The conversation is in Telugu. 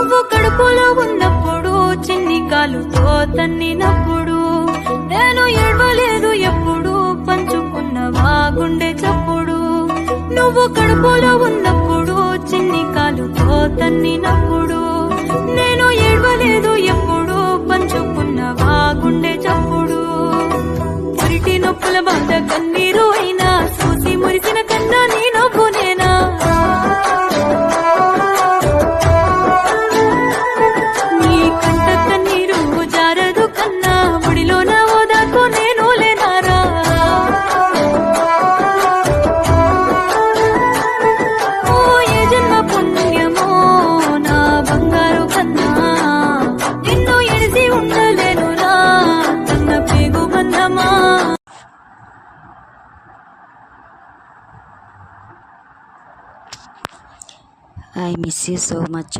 నువ్వు కడుపులో ఉన్నప్పుడు చిన్ని కాలుతో తన్నినప్పుడు నేను ఏడవలేదు ఎప్పుడు పంచుకున్నవా గుండె చప్పుడు నువ్వు కడుపులో ఉన్నప్పుడు చిన్ని కాలుతో తన్నినప్పుడు నేను ఏడవలేదు ఎప్పుడు పంచుకున్నవా గుండె చప్పుడు పురిటి నొప్పుల బాధ కన్నీరు అయినా చూసి మురిసిన కన్నా నీ నవ్వు నేనా నీ కంట కన్నీరు జారదు కన్నా ముడిలోన ఓదాకు నేను లేనారా ఓ ఏ జన్మ పుణ్యమో నా బంగారు కన్నా నిన్ను ఎడిసి ఉండలేనురా కన్న పేగు బంధమా I miss you so much.